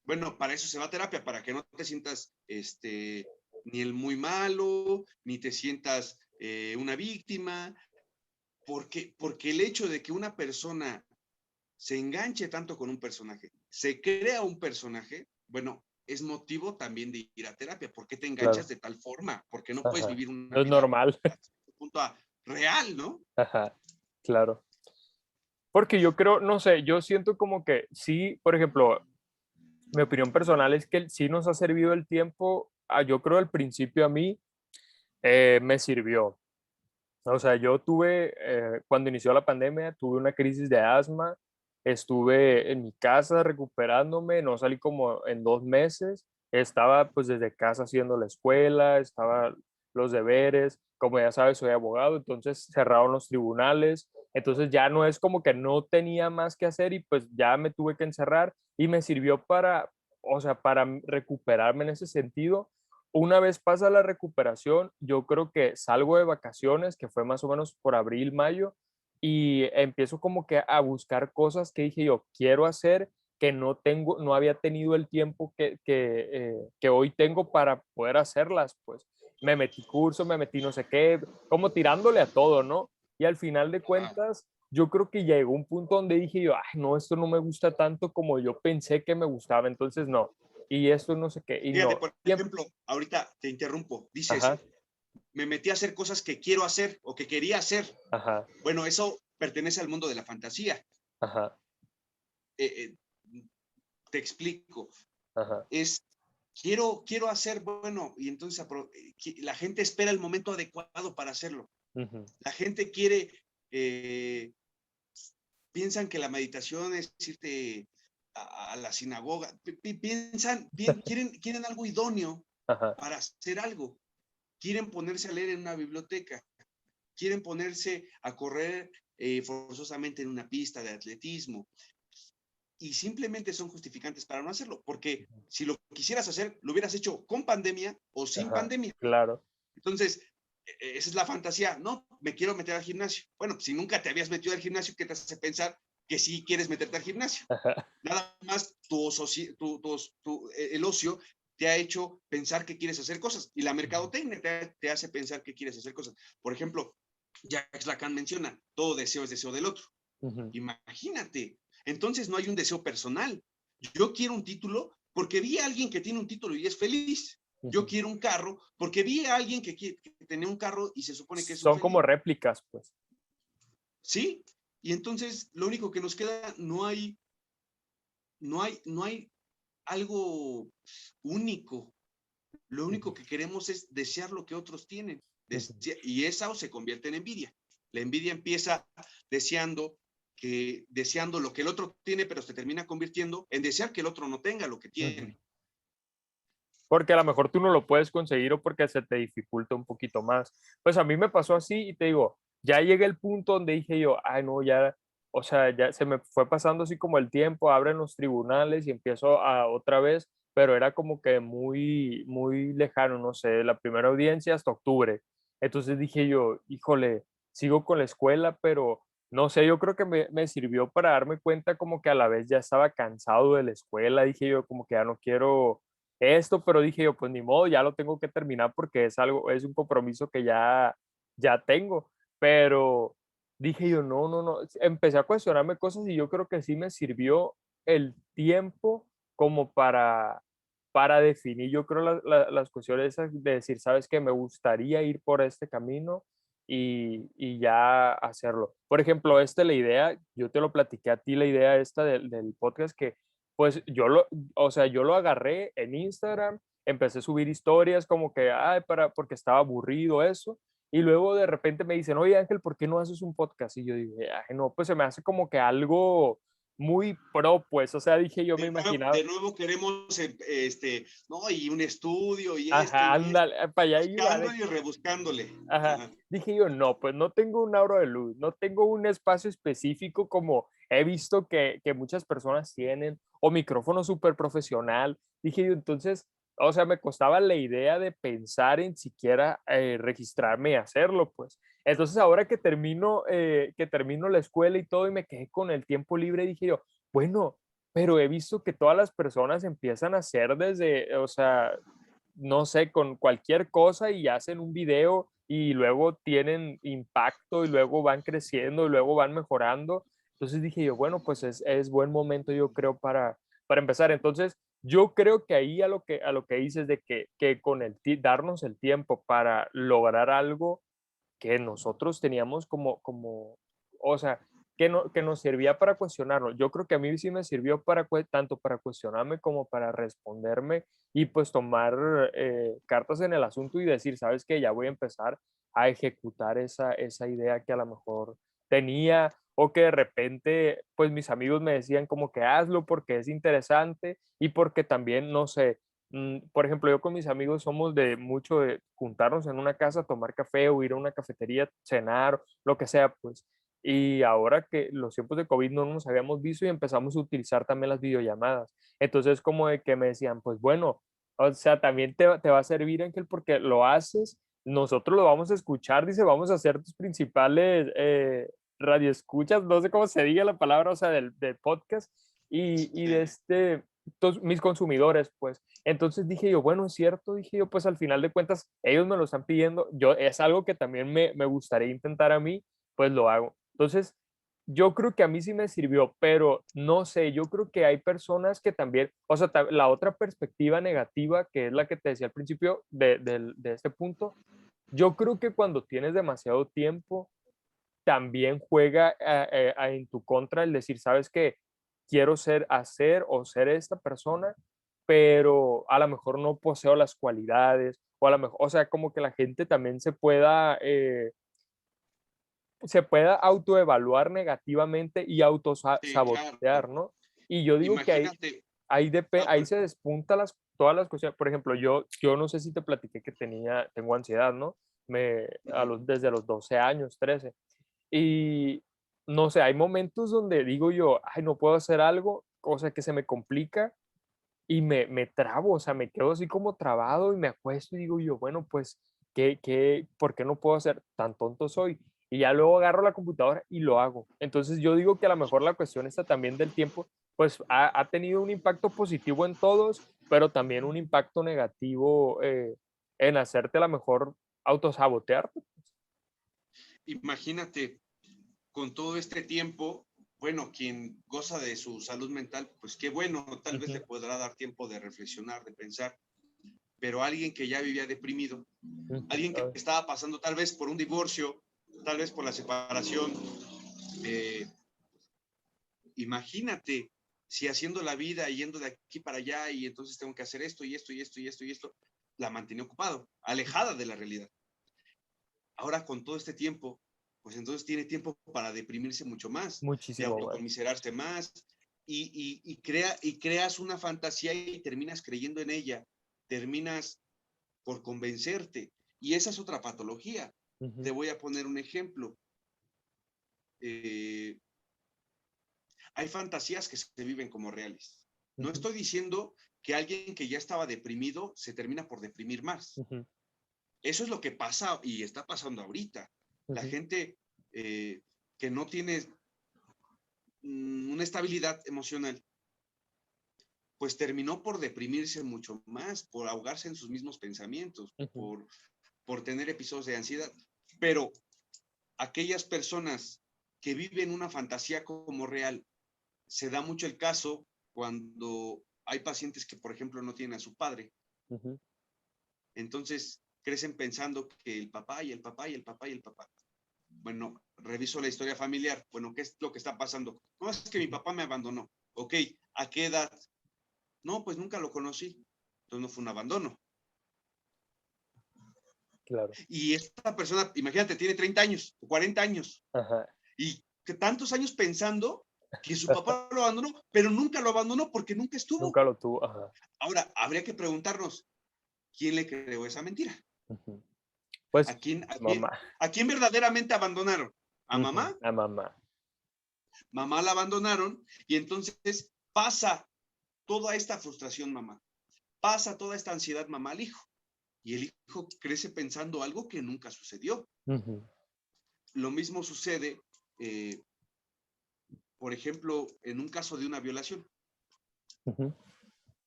Bueno, para eso se va a terapia, para que no te sientas ni el muy malo, ni te sientas una víctima, porque el hecho de que una persona se enganche tanto con un personaje, se crea un personaje, bueno, es motivo también de ir a terapia. ¿Por qué te enganchas Claro. de tal forma? Porque no puedes Ajá. vivir una No es vida normal. punto a, real, ¿no? Ajá. Claro. Porque yo creo, no sé, yo siento como que sí, por ejemplo, mi opinión personal es que sí nos ha servido el tiempo. Yo creo al principio a mí me sirvió. O sea, yo tuve, cuando inició la pandemia, tuve una crisis de asma, estuve en mi casa recuperándome, no salí como en 2 meses, estaba pues desde casa haciendo la escuela, estaba los deberes, como ya sabes, soy abogado, entonces cerraron los tribunales, entonces ya no es como que no tenía más que hacer y pues ya me tuve que encerrar y me sirvió para, o sea, para recuperarme en ese sentido. Una vez pasa la recuperación, yo creo que salgo de vacaciones, que fue más o menos por abril, mayo, y empiezo como que a buscar cosas que dije yo, quiero hacer, que no había tenido el tiempo que hoy tengo para poder hacerlas, pues. Me metí curso, me metí no sé qué, como tirándole a todo, ¿no? Y al final de cuentas, yo creo que llegó un punto donde dije yo, ay, no, esto no me gusta tanto como yo pensé que me gustaba, entonces no. Y esto no sé qué, y Fíjate, no. por ejemplo, ahorita te interrumpo, dices, Ajá, me metí a hacer cosas que quiero hacer o que quería hacer. ajá, Bueno, eso pertenece al mundo de la fantasía. ajá, Eh, te explico. ajá, Es, quiero hacer, bueno, y entonces la gente espera el momento adecuado para hacerlo. ujú, La gente quiere, piensan que la meditación es irte a la sinagoga, piensan, bien, quieren algo idóneo ajá, para hacer algo. Quieren ponerse a leer en una biblioteca, quieren ponerse a correr forzosamente en una pista de atletismo y simplemente son justificantes para no hacerlo, porque si lo quisieras hacer, lo hubieras hecho con pandemia o sin ajá, pandemia. claro, Entonces, esa es la fantasía. No, me quiero meter al gimnasio. Bueno, si nunca te habías metido al gimnasio, ¿qué te hace pensar que sí quieres meterte al gimnasio? ajá, Nada más el ocio te ha hecho pensar que quieres hacer cosas y la mercadotecnia te hace pensar que quieres hacer cosas. Por ejemplo, Jacques Lacan menciona, todo deseo es deseo del otro. ujú, Imagínate. Entonces no hay un deseo personal. Yo quiero un título porque vi a alguien que tiene un título y es feliz. Yo quiero un carro porque vi a alguien que tenía un carro y se supone que es un Son feliz. como réplicas, pues. Sí, y entonces lo único que nos queda, no hay algo único. Lo único que queremos es desear lo que otros tienen. Y esa se convierte en envidia. La envidia empieza deseando lo que el otro tiene, pero se termina convirtiendo en desear que el otro no tenga lo que tiene. Porque a lo mejor tú no lo puedes conseguir o porque se te dificulta un poquito más. Pues a mí me pasó así y te digo, ya llegué al punto donde dije yo, ay no, ya, o sea, ya se me fue pasando así como el tiempo, abren los tribunales y empiezo a otra vez, pero era como que muy, muy lejano, no sé, la primera audiencia hasta octubre. Entonces dije yo, híjole, sigo con la escuela, pero no sé, yo creo que me sirvió para darme cuenta como que a la vez ya estaba cansado de la escuela, dije yo como que ya no quiero esto, pero dije yo, pues ni modo, ya lo tengo que terminar porque es algo, es un compromiso que ya tengo, pero dije yo, no, no, no, empecé a cuestionarme cosas y yo creo que sí me sirvió el tiempo como para definir, yo creo, las cuestiones esas de decir, sabes que me gustaría ir por este camino y ya hacerlo. Por ejemplo, la idea, yo te lo platiqué a ti, la idea esta del podcast que pues o sea, yo lo agarré en Instagram, empecé a subir historias como que, ay, porque estaba aburrido eso, y luego de repente me dicen, oye Ángel, ¿por qué no haces un podcast? Y yo dije, ay, no, pues se me hace como que algo muy pro, pues, o sea, dije, yo me imaginaba, De nuevo queremos, no, y un estudio y esto ajá, y esto, ándale, para allá iba, buscándole y rebuscándole. ajá. Ajá. Dije yo, no, pues no tengo un aura de luz, no tengo un espacio específico como he visto que muchas personas tienen, o micrófono súper profesional. Dije yo, entonces, o sea, me costaba la idea de pensar en siquiera registrarme y hacerlo, pues. Entonces, ahora que termino la escuela y todo y me quedé con el tiempo libre, dije yo, bueno, pero he visto que todas las personas empiezan a hacer desde, o sea, no sé, con cualquier cosa y hacen un video y luego tienen impacto y luego van creciendo y luego van mejorando. Entonces dije yo, bueno, pues es buen momento yo creo para empezar. Entonces yo creo que ahí a lo que dices de que con darnos el tiempo para lograr algo que nosotros teníamos o sea, que nos servía para cuestionarnos. Yo creo que a mí sí me sirvió tanto para cuestionarme como para responderme y pues tomar cartas en el asunto y decir, sabes que ya voy a empezar a ejecutar esa idea que a lo mejor tenía o que de repente pues mis amigos me decían como que hazlo porque es interesante y porque también, no sé, por ejemplo, yo con mis amigos somos de mucho de juntarnos en una casa, tomar café o ir a una cafetería, cenar, lo que sea, pues. Y ahora que los tiempos de COVID no nos habíamos visto y empezamos a utilizar también las videollamadas. Entonces, como de que me decían, pues bueno, o sea, también te va a servir, Ángel, porque lo haces, nosotros lo vamos a escuchar, dice, vamos a hacer tus principales radioescuchas, no sé cómo se diga la palabra, o sea, del podcast y de mis consumidores, pues. Entonces dije yo, bueno, es cierto, dije yo, pues al final de cuentas, ellos me lo están pidiendo, es algo que también me gustaría intentar a mí, pues lo hago. Entonces, yo creo que a mí sí me sirvió, pero no sé, yo creo que hay personas que también, o sea, la otra perspectiva negativa, que es la que te decía al principio de este punto, yo creo que cuando tienes demasiado tiempo, también juega en tu contra el decir, sabes que quiero hacer o ser esta persona, pero a lo mejor no poseo las cualidades, o a lo mejor, o sea, como que la gente también se pueda autoevaluar negativamente y Sí, claro. autosabotear, ¿no? Y yo digo que Imagínate. ahí se despunta todas las cuestiones. Por ejemplo, yo no sé si te platiqué que tengo ansiedad, ¿no? Desde los 12 años, 13. Y no sé, hay momentos donde digo yo, ay, no puedo hacer algo, cosa que se me complica y me trabo, o sea, me quedo así como trabado y me acuesto y digo yo, bueno, pues, por qué no puedo hacer? Tan tonto soy. Y ya luego agarro la computadora y lo hago. Entonces yo digo que a lo mejor la cuestión está también del tiempo, pues ha tenido un impacto positivo en todos, pero también un impacto negativo en hacerte a lo mejor autosabotearte. Imagínate, con todo este tiempo, bueno, quien goza de su salud mental, pues qué bueno, tal vez le Ujú. podrá dar tiempo de reflexionar, de pensar, pero alguien que ya vivía deprimido, Ujú. alguien que estaba pasando tal vez por un divorcio, tal vez por la separación, eh, imagínate si haciendo la vida, yendo de aquí para allá y entonces tengo que hacer esto y esto y esto y esto y esto, la mantenía ocupado, alejada de la realidad. Ahora con todo este tiempo, pues entonces tiene tiempo para deprimirse mucho más, de Muchísimo más. autocomiserarse más y creas una fantasía y terminas creyendo en ella, terminas por convencerte. Y esa es otra patología. Ujú. Te voy a poner un ejemplo. Eh, hay fantasías que se viven como reales. No Ujú. estoy diciendo que alguien que ya estaba deprimido se termina por deprimir más. Ujú. Eso es lo que pasa y está pasando ahorita. La Ujú. gente que no tiene una estabilidad emocional, pues terminó por deprimirse mucho más, por ahogarse en sus mismos pensamientos, Ujú. por tener episodios de ansiedad. Pero aquellas personas que viven una fantasía como real, se da mucho el caso cuando hay pacientes que, por ejemplo, no tienen a su padre. Ujú. Entonces crecen pensando que el papá y el papá y el papá y el papá. Bueno, reviso la historia familiar. Bueno, ¿qué es lo que está pasando? No, es que mi Ujú. papá me abandonó. Ok, ¿a qué edad? No, pues nunca lo conocí. Entonces no fue un abandono. Claro. Y esta persona, imagínate, tiene 30 años o 40 años Ajá. y que tantos años pensando que su papá lo abandonó, pero nunca lo abandonó porque nunca estuvo. Nunca lo tuvo. Ajá. Ahora, habría que preguntarnos, ¿quién le creó esa mentira? Ujú. Pues, ¿A quién, a quién, mamá. a quién verdaderamente abandonaron? ¿A Ujú. mamá? La mamá. Mamá la abandonaron y entonces pasa toda esta frustración, mamá. Pasa toda esta ansiedad, mamá, al hijo. Y el hijo crece pensando algo que nunca sucedió. Ujú. Lo mismo sucede, eh, por ejemplo, en un caso de una violación. Ujú.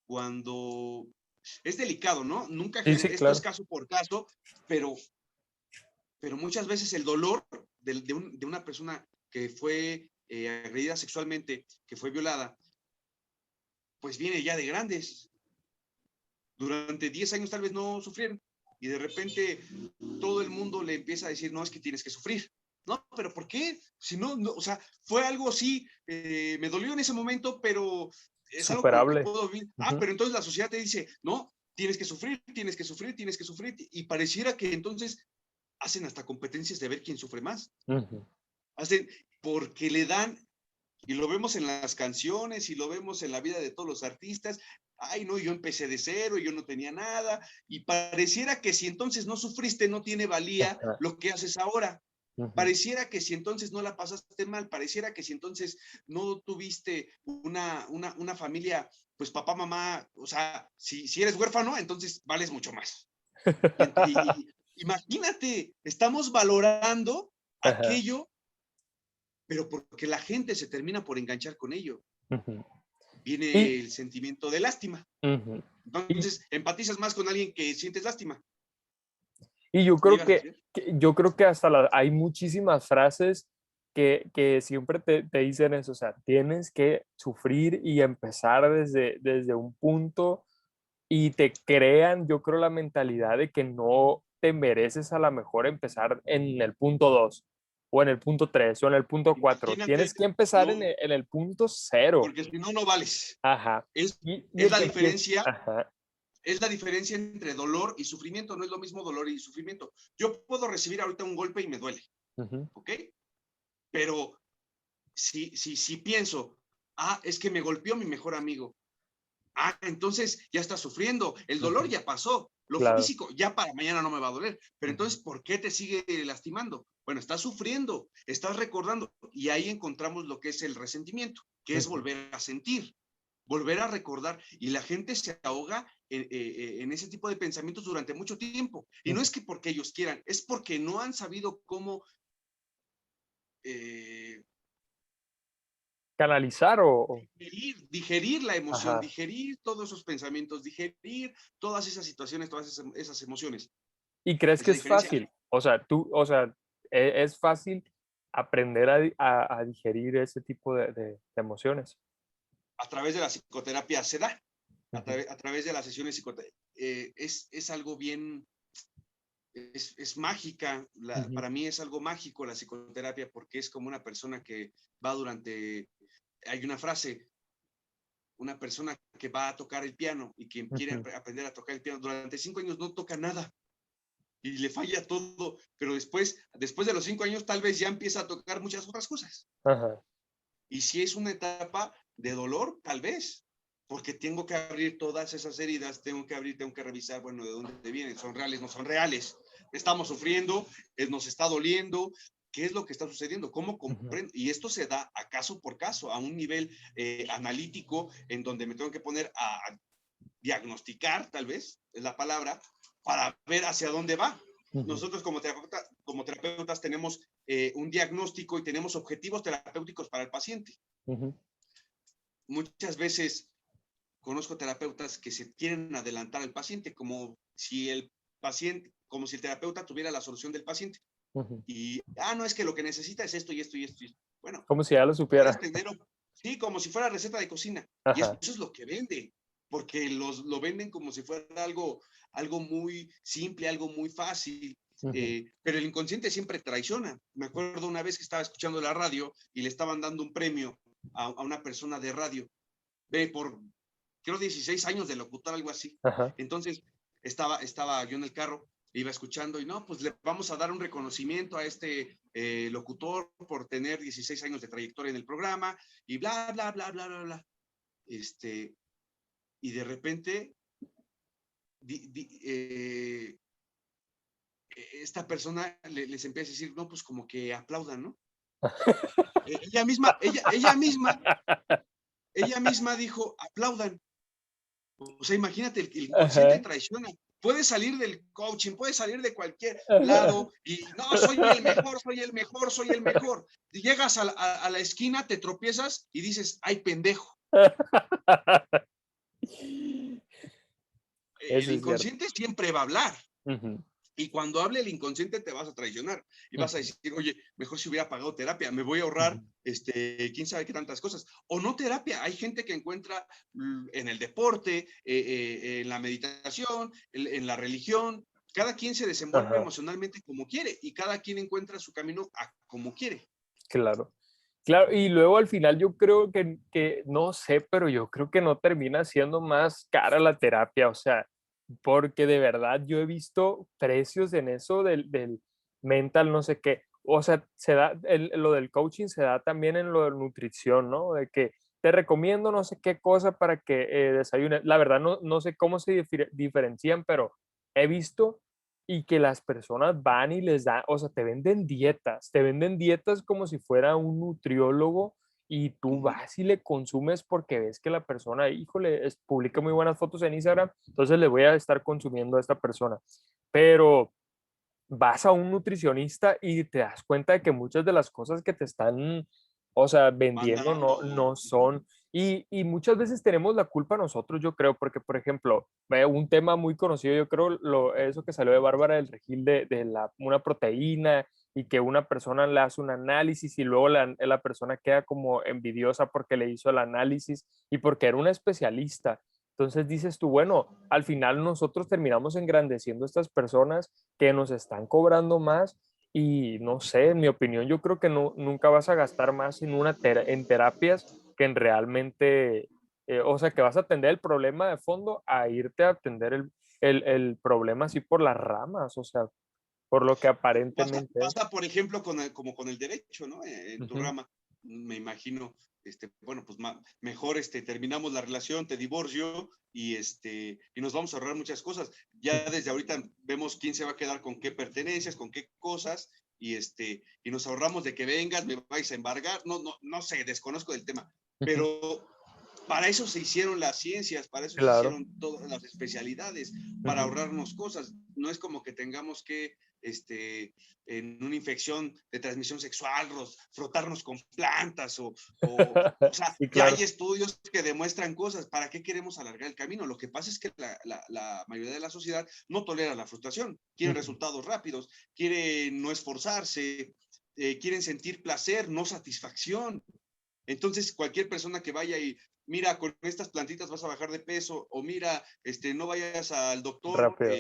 Cuando es delicado, ¿no? Nunca, Sí, sí, esto es claro. caso por caso, pero, pero muchas veces el dolor de una persona que fue agredida sexualmente, que fue violada, pues viene ya de grandes. Durante 10 años tal vez no sufrieron y de repente todo el mundo le empieza a decir, no, es que tienes que sufrir. No, pero ¿por qué? Si no, no o sea, fue algo así, me dolió en ese momento, pero es algo con lo que Superable. puedo vivir. Ah, Ujú. pero entonces la sociedad te dice, no, tienes que sufrir, tienes que sufrir, tienes que sufrir. Y pareciera que entonces hacen hasta competencias de ver quién sufre más. Ujú. Hacen porque le dan, y lo vemos en las canciones y lo vemos en la vida de todos los artistas. Ay, no, yo empecé de cero, yo no tenía nada. Y pareciera que si entonces no sufriste, no tiene valía Ajá. lo que haces ahora. Ujú. Pareciera que si entonces no la pasaste mal, pareciera que si entonces no tuviste una familia, pues papá, mamá, o sea, si eres huérfano, entonces vales mucho más. Imagínate, estamos valorando Ajá. aquello, pero porque la gente se termina por enganchar con ello. Ujú. Viene Y, el sentimiento de lástima. ujú. Y, Entonces, empatizas más con alguien que sientes lástima. y yo ¿Me creo ibas a decir? yo creo que hasta hay muchísimas frases que siempre te dicen eso, o sea, tienes que sufrir y empezar desde un punto y te crean, yo creo, la mentalidad de que no te mereces a lo mejor empezar en el punto 2 o en el punto 3 o en el punto 4. Imagínate, Tienes que empezar no, en el punto 0. porque si no, no vales. Ajá. Es, Y es el la que empieza, diferencia, ajá. es la diferencia entre dolor y sufrimiento. No es lo mismo dolor y sufrimiento. Yo puedo recibir ahorita un golpe y me duele, Ujú. ¿ok? Pero si pienso, es que me golpeó mi mejor amigo. Entonces ya está sufriendo. El dolor Ujú. ya pasó. Lo Claro. físico ya para mañana no me va a doler. Pero Ujú. entonces, ¿por qué te sigue lastimando? Bueno, estás sufriendo, estás recordando. Y ahí encontramos lo que es el resentimiento, que es Ujú. volver a sentir, volver a recordar. Y la gente se ahoga en ese tipo de pensamientos durante mucho tiempo. Y no Ujú. es que porque ellos quieran, es porque no han sabido cómo eh, Canalizar digerir la emoción, ajá. digerir todos esos pensamientos, digerir todas esas situaciones, todas esas emociones. ¿Y crees Es que la es diferencia. fácil? O sea, es fácil aprender a digerir ese tipo de emociones. A través de la psicoterapia se da, Ujú. a través de las sesiones psicoterapia. Es algo bien, es mágica, Ujú. para mí es algo mágico la psicoterapia porque es como una persona que va durante, hay una frase, una persona que va a tocar el piano y que quiere Ujú. aprender a tocar el piano durante 5 años no toca nada y le falla todo, pero después de los 5 años tal vez ya empieza a tocar muchas otras cosas. Ajá. Y si es una etapa de dolor, tal vez, porque tengo que abrir todas esas heridas, tengo que revisar, bueno, de dónde vienen, son reales, no son reales, estamos sufriendo, nos está doliendo, ¿qué es lo que está sucediendo? ¿Cómo Ujú. comprendo? Y esto se da a caso por caso, a un nivel analítico, en donde me tengo que poner a diagnosticar, tal vez, es la palabra, para ver hacia dónde va. Ujú. Nosotros como terapeutas tenemos un diagnóstico y tenemos objetivos terapéuticos para el paciente. Ujú. Muchas veces conozco terapeutas que se quieren adelantar al paciente, como si el terapeuta tuviera la solución del paciente. Ujú. Y, no, es que lo que necesita es esto y esto y esto. Bueno, Como si ya lo puedes supiera. tener, sí, como si fuera receta de cocina. Y eso Ajá. es lo que vende, porque lo venden como si fuera algo muy simple, algo muy fácil. Ujú. Pero el inconsciente siempre traiciona. Me acuerdo una vez que estaba escuchando la radio y le estaban dando un premio a una persona de radio por, creo, 16 años de locutor, algo así. Ajá. Entonces, estaba yo en el carro, iba escuchando y no, pues le vamos a dar un reconocimiento a este locutor por tener 16 años de trayectoria en el programa y bla, bla, bla, bla, bla, bla. Y de repente, esta persona les empieza a decir, no, pues como que aplaudan, ¿no? Ella misma dijo, aplaudan. O sea, imagínate, el inconsciente Ajá. traiciona. Puedes salir del coaching, puedes salir de cualquier Ajá. lado y no, soy el mejor, soy el mejor, soy el mejor. Y llegas a la esquina, te tropiezas y dices, ay, pendejo. El Eso es cierto. inconsciente siempre va a hablar. Ujú. Y cuando hable el inconsciente te vas a traicionar y vas a Ujú. decir, oye, mejor si hubiera pagado terapia, me voy a ahorrar, Ujú. quién sabe qué tantas cosas. O no terapia, hay gente que encuentra en el deporte, en la meditación, en la religión, cada quien se desenvuelve Ajá. emocionalmente como quiere y cada quien encuentra su camino a como quiere. Claro. Claro, y luego al final yo creo que no sé, pero yo creo que no termina siendo más cara la terapia, o sea, porque de verdad yo he visto precios en eso del mental, no sé qué. O sea, se da, lo del coaching se da también en lo de nutrición, ¿no? De que te recomiendo no sé qué cosa para que desayunes. La verdad no sé cómo se diferencian, pero he visto y que las personas van y les dan, o sea, te venden dietas como si fuera un nutriólogo y tú Ujú. vas y le consumes porque ves que la persona, híjole, publica muy buenas fotos en Instagram, entonces le voy a estar consumiendo a esta persona. Pero vas a un nutricionista y te das cuenta de que muchas de las cosas que te están, o sea, vendiendo Mandando. no Ujú. son. Y muchas veces tenemos la culpa nosotros, yo creo, porque, por ejemplo, un tema muy conocido, yo creo, eso que salió de Bárbara del Regil una proteína y que una persona le hace un análisis y luego la persona queda como envidiosa porque le hizo el análisis y porque era una especialista. Entonces dices tú, bueno, al final nosotros terminamos engrandeciendo a estas personas que nos están cobrando más y no sé, en mi opinión, yo creo que nunca vas a gastar más en terapias que en realmente, o sea, que vas a atender el problema de fondo a irte a atender el problema así por las ramas, o sea, por lo que Pasa, aparentemente es. pasa, por ejemplo, como con el derecho, ¿no? En tu Ujú. rama, me imagino, bueno, pues mejor terminamos la relación, te divorcio y nos vamos a ahorrar muchas cosas. Ya desde ahorita vemos quién se va a quedar con qué pertenencias, con qué cosas, y nos ahorramos de que vengas, me vais a embargar, no sé, desconozco del tema, Ujú. pero para eso se hicieron las ciencias, para eso se Claro. hicieron todas las especialidades, para Ujú. ahorrarnos cosas. No es como que tengamos que, en una infección de transmisión sexual, frotarnos con plantas o sea, Sí, ya hay claro. estudios que demuestran cosas. ¿Para qué queremos alargar el camino? Lo que pasa es que la mayoría de la sociedad no tolera la frustración, quiere Ujú. resultados rápidos, quiere no esforzarse. quieren sentir placer, no satisfacción. Entonces, cualquier persona que vaya y mira, con estas plantitas vas a bajar de peso, o mira, no vayas al doctor, Rápido.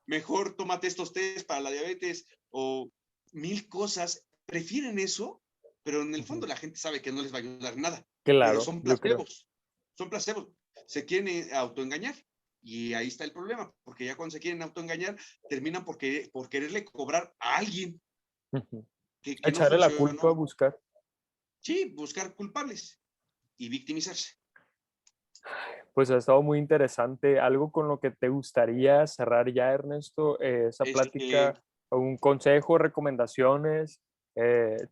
mejor tómate estos test para la diabetes, o mil cosas, prefieren eso, pero en el fondo la gente sabe que no les va a ayudar nada. Pero Claro, son yo creo. placebos, se quieren autoengañar. Y ahí está el problema, porque ya cuando se quieren autoengañar, terminan por quererle cobrar a alguien que no Echarle la culpa a funcionó. buscar. Sí, buscar culpables y victimizarse. Pues ha estado muy interesante. ¿Algo con lo que te gustaría cerrar ya, Ernesto? Esa Este, plática, un consejo, recomendaciones,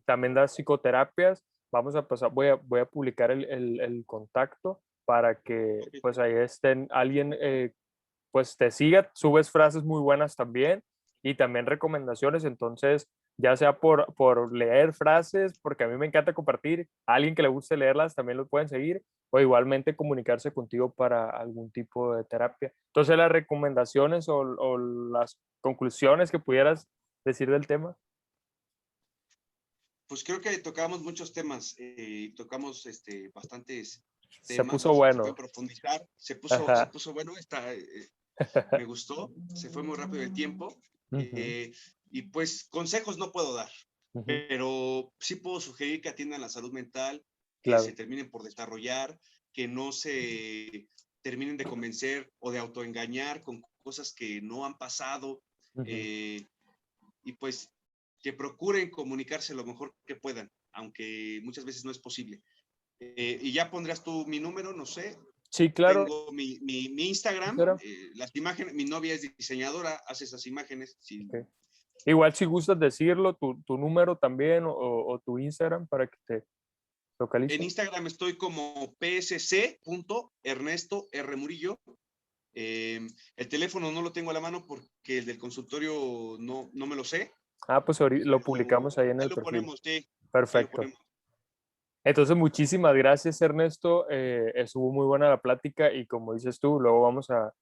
también das psicoterapias. Vamos a pasar, voy a publicar el contacto para que okay. pues ahí estén alguien, pues te siga, subes frases muy buenas también y también recomendaciones, entonces ya sea por leer frases, porque a mí me encanta compartir, a alguien que le guste leerlas también lo pueden seguir, o igualmente comunicarse contigo para algún tipo de terapia. Entonces las recomendaciones o las conclusiones que pudieras decir del tema. Pues creo que tocamos muchos temas, tocamos bastantes Se temas, puso no se puede bueno. profundizar, se Ajá. puso bueno, me gustó, se fue muy rápido el tiempo, Ujú, y pues consejos no puedo dar, ujú, pero sí puedo sugerir que atiendan la salud mental, que se claro. terminen por desarrollar, que no se terminen de convencer o de autoengañar con cosas que no han pasado, Ujú. eh, y pues que procuren comunicarse lo mejor que puedan, aunque muchas veces no es posible. Y ya pondrás tú mi número, no sé. Sí, claro. Tengo mi Instagram, Será. las imágenes, mi novia es diseñadora, hace esas imágenes. Sí. Ok. Igual si gustas decirlo, tu número también o tu Instagram para que te En localice. Instagram estoy como psc.ernesto.r.murillo. El teléfono no lo tengo a la mano porque el del consultorio no me lo sé, Ah, pues lo pero publicamos ahí en ahí el lo perfil. ponemos, sí, ahí lo Perfecto. ponemos. Entonces, muchísimas gracias, Ernesto. Estuvo muy buena la plática y como dices tú, luego vamos a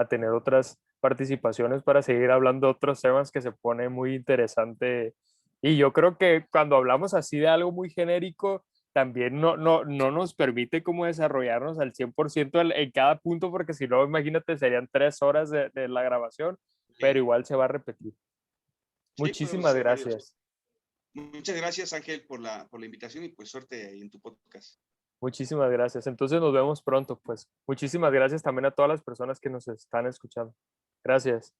tener otras participaciones para seguir hablando de otros temas que se pone muy interesante. Y yo creo que cuando hablamos así de algo muy genérico, también no nos permite como desarrollarnos al 100% en cada punto, porque si no, imagínate, serían 3 horas de la grabación, pero Sí, igual se va a repetir. sí, podemos Muchísimas hacer varios. gracias. Muchas gracias, Ángel, por la invitación y pues suerte en tu podcast. Muchísimas gracias. Entonces nos vemos pronto, pues. Muchísimas gracias también a todas las personas que nos están escuchando. Gracias.